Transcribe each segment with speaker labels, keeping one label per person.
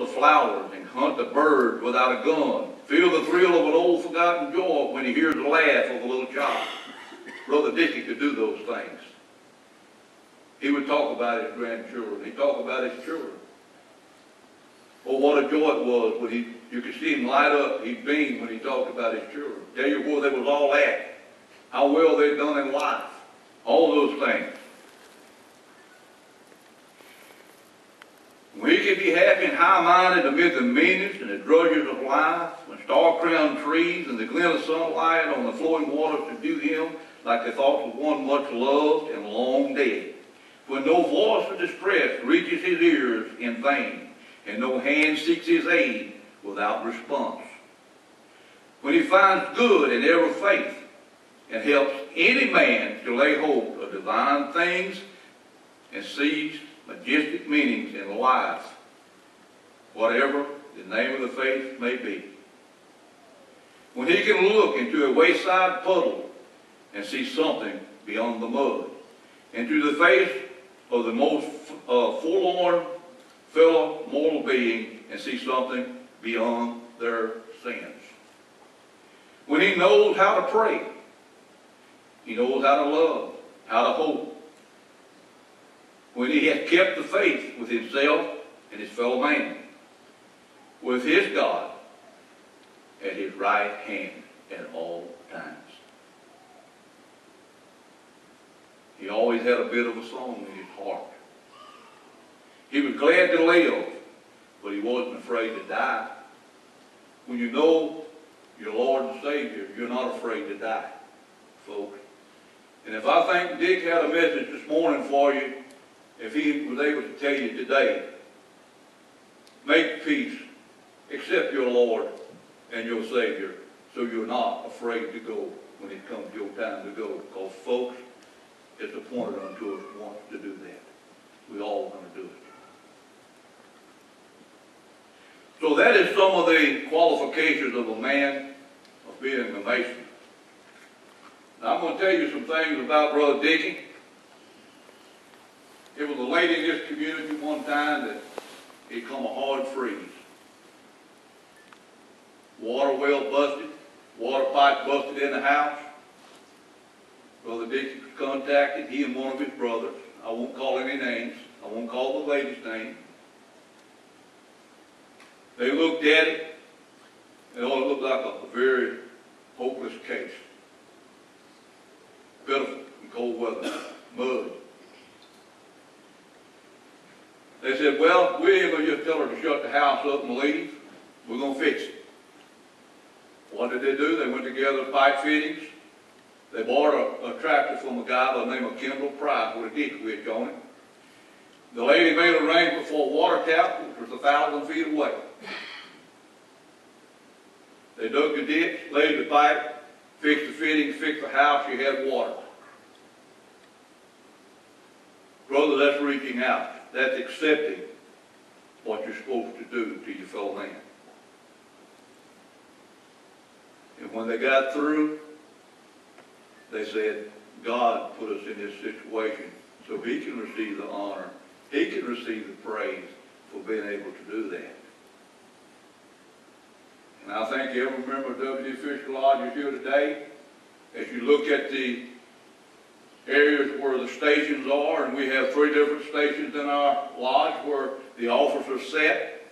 Speaker 1: the flowers and hunt the birds without a gun. Feel the thrill of an old forgotten joy when he hears the laugh of a little child. Brother Dickie could do those things. He would talk about his grandchildren. He'd talk about his children. Oh, what a joy it was when you could see him light up. He'd beam when he talked about his children. Tell you where they was all at. How well they'd done in life. All those things. When he could be happy and high-minded amid the meanness and the drudges of life, when star-crowned trees and the glint of sunlight on the flowing waters subdue him like the thoughts of one much loved and long dead. When no voice of distress reaches his ears in vain, and no hand seeks his aid without response. When he finds good in every faith, and helps any man to lay hold of divine things, and sees majestic meanings in life, whatever the name of the faith may be. When he can look into a wayside puddle and see something beyond the mud, into the face of the most forlorn fellow mortal being and see something beyond their sins. When he knows how to pray, he knows how to love, how to hope. When he has kept the faith with himself and his fellow man, with his God at his right hand at all times. He always had a bit of a song in his heart. He was glad to live, but he wasn't afraid to die. When you know your Lord and Savior, you're not afraid to die, folks. And if I think Dick had a message this morning for you, if he was able to tell you today, make peace, accept your Lord and your Savior, so you're not afraid to go when it comes your time to go. Because, folks, it's appointed unto us once to do that. We all want to do it. So that is some of the qualifications of a man of being a mason. Now I'm going to tell you some things about Brother Dickie. It was a lady in this community one time that it come a hard freeze. Water well busted, water pipe busted in the house. Brother Dickie was contacted, he and one of his brothers. I won't call any names. I won't call the lady's name. They looked at it, and it looked like a very hopeless case. Pitiful in cold weather, mud. They said, well, we ain't going to just tell her to shut the house up and leave. We're going to fix it. What did they do? They went together pipe fittings. They bought a tractor from a guy by the name of Kendall Price with a ditch witch on it. The lady made arrangement for a water tap, which was 1,000 feet away. They dug the ditch, laid the pipe, fixed the fittings, fixed the house, you had water. Brother, that's reaching out. That's accepting what you're supposed to do to your fellow man. And when they got through, they said, God put us in this situation so he can receive the honor. He can receive the praise for being able to do that. And I think every member of W+d+fisher Lodge is here today. As you look at the areas where the stations are, and we have 3 different stations in our lodge where the officers set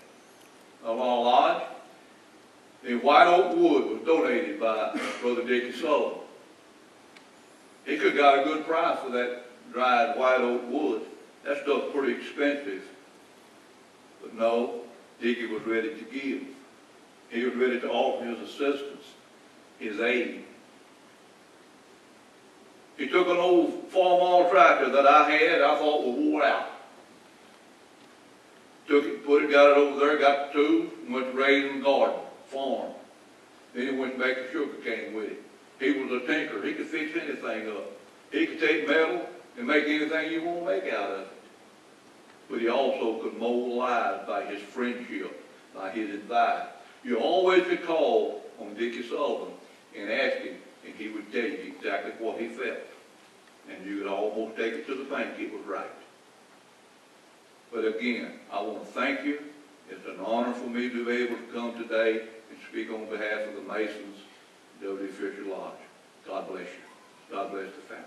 Speaker 1: of our lodge. The white oak wood was donated by Brother Dickie Sullivan. He could have got a good price for that dried white oak wood. That stuff's pretty expensive. But no, Dickie was ready to give. He was ready to offer his assistance, his aid. He took an old farm tractor that I had, I thought was wore out. Took it, put it, got it over there, got the tools, and went to raise in the garden, farm. Then he went to make a sugar cane with it. He was a tinker. He could fix anything up. He could take metal and make anything you want to make out of it. But he also could mold lives by his friendship, by his advice. You always could call on Dickie Sullivan and ask him, and he would tell you exactly what he felt. And you could almost take it to the bank, it was right. But again, I want to thank you It's an honor for me to be able to come today and speak on behalf of the Masons, W+d+fisher Lodge. God bless you. God bless the family.